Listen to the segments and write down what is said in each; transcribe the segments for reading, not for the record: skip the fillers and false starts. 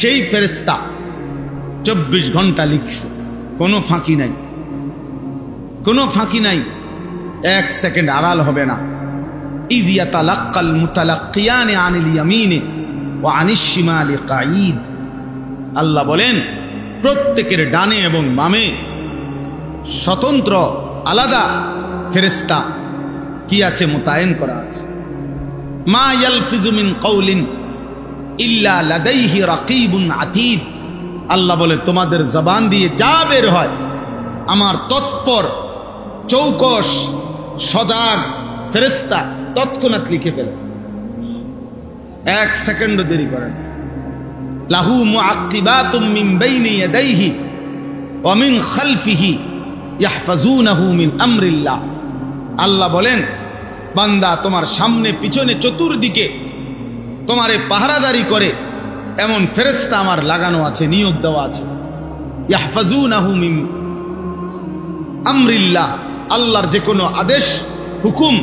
সেই ফেরেশতা 24 ঘন্টা লিখছে, কোনো ফাঁকি নাই, কোনো ফাঁকি নাই, 1 সেকেন্ড আড়াল হবে না। ইয ইয়াতালাক্কাল মুতালাক্কিয়ানি আনিল ইয়ামিনি ওয়া আনিশ শিমালি কাঈদ। আল্লাহ বলেন প্রত্যেকের ডানে এবং বামে স্বতন্ত্র আলাদা ফেরেশতা কি আছে, মোতায়েন করা আছে। মা ইয়ালফিজু মিন কাউলিন ইল্লা লাদাইহি রাকিবুন আতীদ। আল্লাহ বলে তোমাদের জবান দিয়ে যা বের হয় আমার তৎপর চৌকস সজাগ ফেরেশতা তৎক্ষণাৎ লিখে ফেলে, 1 সেকেন্ডও দেরি করেন। লাহু মুআক্কিবাতুম মিন বাইনি ইয়াদাইহি ওয়া মিন খালফিহি ইয়াহফাজুনাহু মিন আমরিল্লাহ। আল্লাহ বলেন বান্দা তোমার সামনে পিছনে চতুর্দিকে তোমারে পাহারাদারি করে এমন ফেরেশতা আমার লাগানো আছে, নিয়োগ দেওয়া আছে। ইয়াহফাজুনাহু মিন আমরিল্লাহ, আল্লাহর যে কোনো আদেশ হুকুম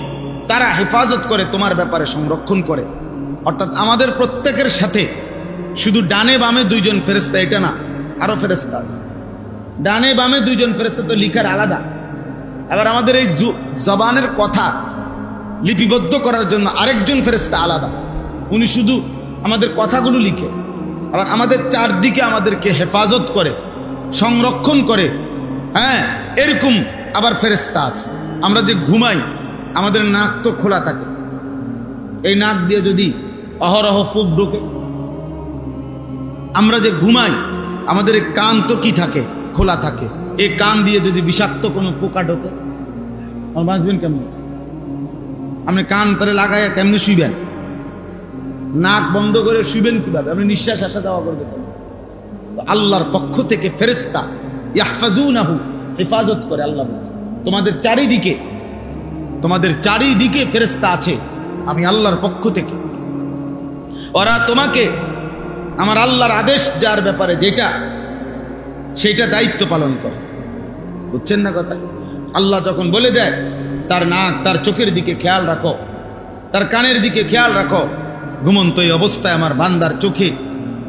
তারা হেফাজত করে, তোমার ব্যাপারে সংরক্ষণ করে। অর্থাৎ আমাদের প্রত্যেকের সাথে শুধু ডানে বামে 2 জন ফেরেশতা এটা না, আরো ফেরেশতা আছে। ডানে বামে 2 জন ফেরেশতা তো লিখার আলাদা, আবার আমাদের এই জবানের কথা লিপিবদ্ধ করার জন্য আরেকজন ফেরেশতা আলাদা, উনি শুধু আমাদের কথাগুলো লিখে, আবার আমাদের চারদিকে আমাদেরকে হেফাজত করে, সংরক্ষণ করে। হ্যাঁ, এরকম আবার ফেরেশতা আছে। আমরা যে ঘুমাই আমাদের নাক তো খোলা থাকে, এই নাক দিয়ে যদি অহরহ ফুক ঢোকে। আমরা যে ঘুমাই আমাদের এই কান তো কি থাকে, খোলা থাকে, এই কান দিয়ে যদি বিষাক্ত কোনো পোকা ঢোকে বাঁচবেন কেমন? আপনি কান তারে লাগাইয়া কেমনি শুইবেন? নাক বন্ধ করে শুইবেন কিভাবে? আপনি নিঃশ্বাস আসা যাওয়া করবেন। তো আল্লাহর পক্ষ থেকে ফেরেশতা ইয়াহফাজুনাহু হেফাজত করে। আল্লাহ তোমাদের চারিদিকে ফেরেশতা আছে আমি আল্লাহর পক্ষ থেকে। ওরা তোমাকে আমার আল্লাহর আদেশ যার ব্যাপারে যেটা সেটা দায়িত্ব পালন করে। বুঝছেন না কথা? আল্লাহ যখন বলে দেয় তার নাক তার চোখের দিকে খেয়াল রাখো, তার কানের দিকে খেয়াল রাখো, ঘুমন্ত এই অবস্থায় আমার বান্দার চোখে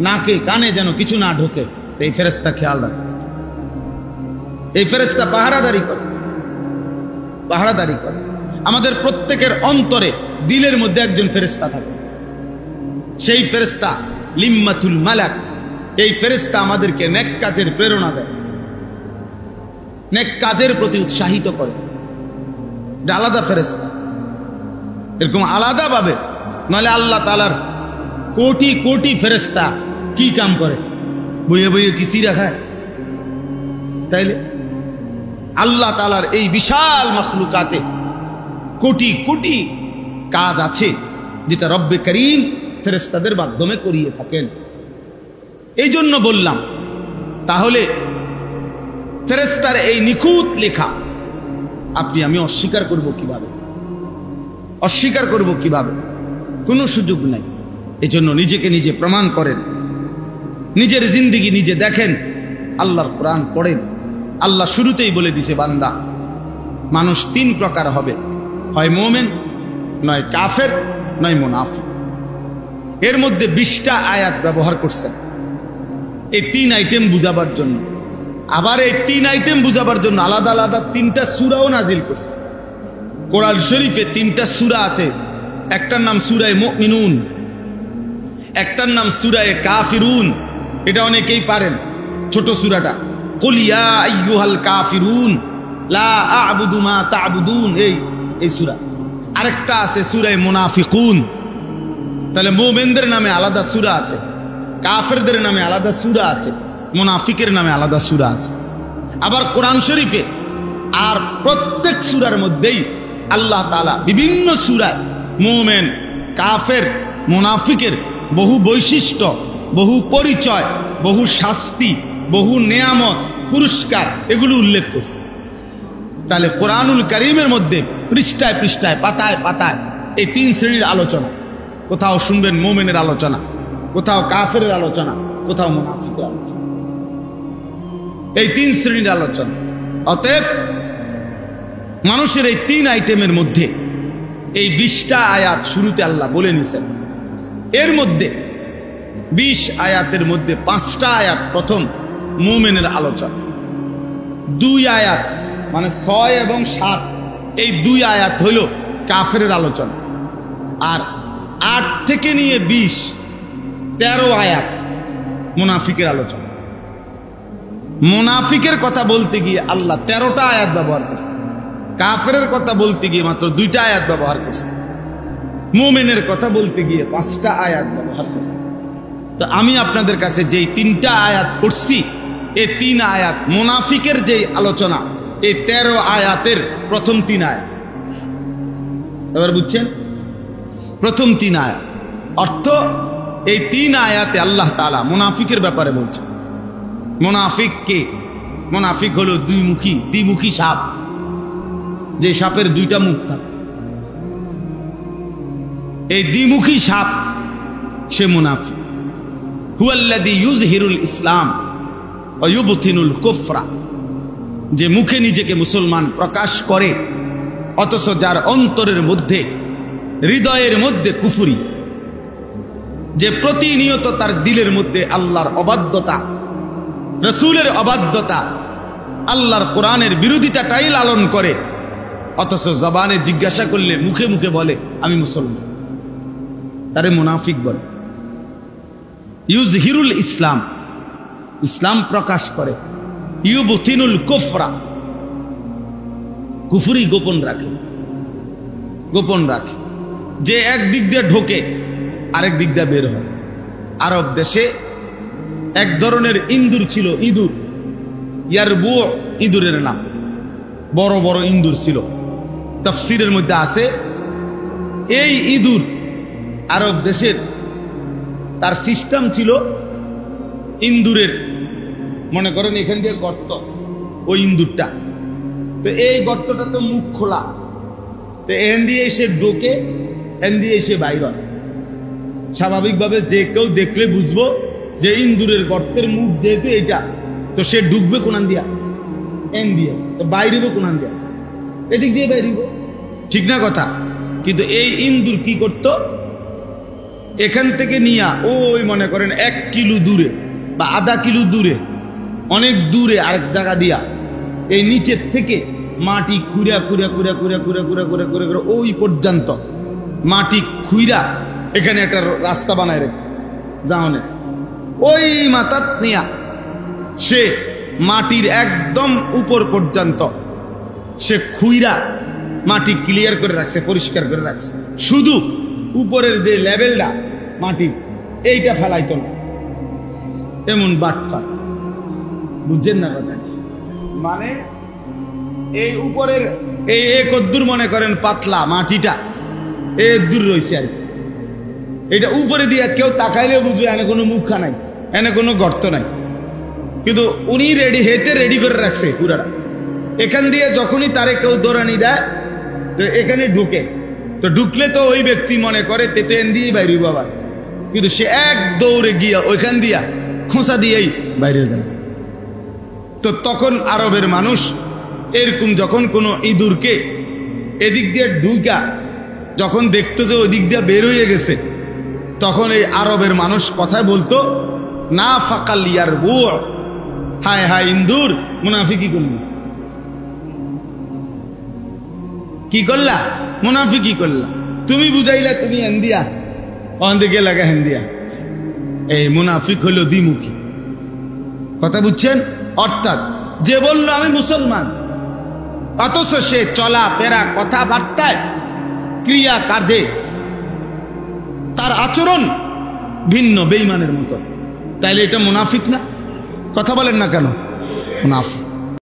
নাকে কানে যেন কিছু না ঢোকে, এই ফেরেশতা খেয়াল রাখে। এই ফেরেশতা পাহারাদারি করে। আমাদের প্রত্যেকের অন্তরে দিলের মধ্যে একজন ফেরেশতা থাকে, সেই ফেরেশতা লিম্মাতুল মালাক। এই ফেরেশতা আমাদেরকে নেক কাজের প্রেরণা দেয়, নেক কাজের প্রতি উৎসাহিত করে। এটা আলাদা ফেরেশতা, এরকম আলাদা ভাবে, নাহলে আল্লাহ তাআলার কোটি কোটি ফেরেশতা কি কাম করে? বইয়ে বইয়ে কি চিরা খায়? তাইলে আল্লাহ তাআলার এই বিশাল মাখলুকাতে কোটি কোটি কাজ আছে যেটা রব্বে করিম ফেরেশতাদের মাধ্যমে করিয়ে থাকেন। এই জন্য বললাম, তাহলে ফেরেশতার এই নিখুঁত লেখা আপনি আমি অস্বীকার করব কিভাবে? কোনো সুযোগ নাই। এজন্য নিজেকে নিজে প্রমাণ করেন, নিজের জিন্দেগি নিজে দেখেন, আল্লাহর কোরআন পড়েন। আল্লাহ শুরুতেই বলে দিছে বান্দা মানুষ 3 প্রকার হবে, হয় মুমিন, নয় কাফের, নয় মুনাফিক। এর মধ্যে 20টা আয়াত ব্যবহার করছেন এই 3 আইটেম বুঝাবার জন্য। আবার এই 3 আইটেম বুঝাবার জন্য আলাদা আলাদা 3টা সূরাও নাজিল করছে। কোরআন শরীফে 3টা সূরা আছে, একটার নাম সূরা মুমিনুন, একটার নাম সূরা কাফিরুন। এটা অনেকেই পারেন, ছোট সূরাটা, কুল ইয়া আইয়ুহাল কাফিরুন লা আ'বুদু মা তা'বুদুন, এই সূরা। আরেকটা আছে সূরা মুনাফিকুন। তাহলে মুমিনদের নামে আলাদা সূরা আছে, কাফেরদের নামে আলাদা সূরা আছে, মুনাফিকের নামে আলাদা সূরা আছে। আবার কোরআন শরীফে আর প্রত্যেক সূরার মধ্যেই আল্লাহ তাআলা বিভিন্ন সূরায় মুমিন, কাফের, মুনাফিকের বহু বৈশিষ্ট্য, বহু পরিচয়, বহু শাস্তি, বহু নেয়ামত, পুরস্কার এগুলো উল্লেখ করছে। তাহলে কোরআনুল কারীমের মধ্যে পৃষ্ঠায় পৃষ্ঠায়, পাতায় পাতায় এই 3 শ্রেণীর আলোচনা। কোথাও শুনবেন মুমিনের আলোচনা, কোথাও কাফেরের আলোচনা, কোথাও মুনাফিকের আলোচনা, এই 3 শ্রেণীর আলোচনা। অতএব মানুষের এই 3 আইটেমের মধ্যে এই 20টা আয়াত শুরুতে আল্লাহ বলে নিছেন। এর মধ্যে 20 আয়াতের মধ্যে 5টা আয়াত প্রথম মুমিনের আলোচনা, 2 আয়াত মানে 6 এবং 7 এই 2 আয়াত হইল কাফেরের আলোচনা, আর 8 থেকে নিয়ে 20 13 আয়াত মুনাফিকের আলোচনা। মুনাফিকের কথা বলতে গিয়ে আল্লাহ 13টা আয়াত ব্যবহার করছে, কাফেরের কথা বলতে গিয়ে মাত্র 2টা আয়াত ব্যবহার করছে, মুমিনের কথা বলতে গিয়ে 5টা আয়াত ব্যবহার করছে। তো আমি আপনাদের কাছে যেই 3টা আয়াত করছি, এই 3 আয়াত মুনাফিকের যেই আলোচনা, এই 13 আয়াতের প্রথম 3 আয়াত। এবার বুঝছেন? প্রথম 3 আয়াত অর্থ, এই 3 আয়াতে আল্লাহ তাআলা মুনাফিকের ব্যাপারে বলছেন। মুনাফিক কে? মুনাফিক হলো দ্বিমুখী সাপ, যে সাপের 2টা মুখ থাকে, এই দ্বিমুখী সাপ সে মুনাফিক। হুয়াল্লাযী ইউযহিরুল ইসলাম ওয়া ইউবতিনুল কুফরা, যে মুখে নিজেকে মুসলমান প্রকাশ করে অথচ যার অন্তরের মধ্যে, হৃদয়ের মধ্যে কুফরি, যে প্রতিনিয়ত তার দিলের মধ্যে আল্লাহর অবাধ্যতা, রাসূলের অবাধ্যতা, আল্লাহর কোরআনের বিরোধিতাটাই লালন করে, অথচ জবানে জিজ্ঞাসা করলে মুখে মুখে বলে আমি মুসলমান, তারে মুনাফিক বলে। ইউযহিরুল ইসলাম, ইসলাম প্রকাশ করে, ইউবতিনুল কুফরা, কুফরি গোপন রাখে, যে এক দিক দিয়ে ঢোকে আরেক দিক দিয়ে বের হয়। আরব দেশে এক ধরনের ইঁদুর ছিল, ইঁদুর, ইয়ারবু ইঁদুরের নাম, বড় বড় ইঁদুর ছিল। তাফসীরের মধ্যে আছে এই ইঁদুর আরব দেশের, তার সিস্টেম ছিল ইঁদুরের, মনে করেন এখান দিয়ে গর্ত, ওই ইঁদুরটা, তো এই গর্তটা তো মুখ খোলা, তো এখান দিয়ে এসে ঢোকে, এখান দিয়ে এসে বাইর হয়। স্বাভাবিকভাবে যে কেউ দেখলে বুঝবো যে ইঁদুরের গর্তের মুখ যেহেতু এটা, তো সে ঢুকবে কোনান দিয়া? এন দিয়ে। তো বাইরিব কোনান দিয়া? এদিক দিয়ে বাইরিব, ঠিক না কথা? কিন্তু এই ইঁদুর কি করত, এখান থেকে নিয়া ওই মনে করেন 1 কিলো দূরে বা আধা কিলো দূরে, অনেক দূরে আরেক জায়গা দিয়া এই নিচের থেকে মাটি খুঁড়া ওই পর্যন্ত মাটি খুঁড়া এখানে একটা রাস্তা বানায় রেখে জাওনের ওই মাথাত নিয়া সে মাটির একদম উপর পর্যন্ত সে খুঁড়া মাটি ক্লিয়ার করে রাখছে, পরিষ্কার করে রাখছে, শুধু উপরের যে লেভেলটা মাটি এইটা ফেলাইতো না। এমন বাটফা, বুঝছেন না কথা? মানে এই উপরের এই কদ্দুর মনে করেন পাতলা মাটিটা এই দূর রয়েছে আর কি, এটা উপরে দিয়ে কেউ তাকাইলেও বুঝবে এনে কোনো মুখা নাই, এনে কোনো গর্ত নাই, কিন্তু উনি রেডি করে রাখছে পুরাটা। এখান দিয়ে যখনই তারে কেউ দৌড়ানি দেয় তো এখানে ঢুকে, তো ঢুকলে তো ওই ব্যক্তি মনে করে তেতে এন দিয়েই বাইরে বাবা, কিন্তু সে এক দৌড়ে গিয়া ওইখান দিয়া খোঁচা দিয়েই বাইরে যায়। তো তখন আরবের মানুষ এরকম যখন কোনো ইঁদুরকে এদিক দিয়ে ঢুকা যখন দেখতো যে ওই দিক দিয়ে বের হয়ে গেছে, তখন এই আরবের মানুষ কথা বলতো না ফাকাল ইয়ারবু, হায় হায় ইন্দুর মুনাফিকি করলি, কি করলা? মুনাফিকি করলা, তুমি বুঝাইলা তুমি হেন্দিয়া অন্দিকে লাগা হেন্দিয়া। এই মুনাফিক হইল দ্বিমুখী, কথা বুঝছেন? অর্থাৎ যে বললো আমি মুসলমান, অথচ সে চলা ফেরা কথাবার্তায় ক্রিয়া কাজে তার আচরণ ভিন্ন, বেঈমানের মতো, তাইলে এটা মুনাফিক না? কথা বলেন না কেন? মুনাফিক।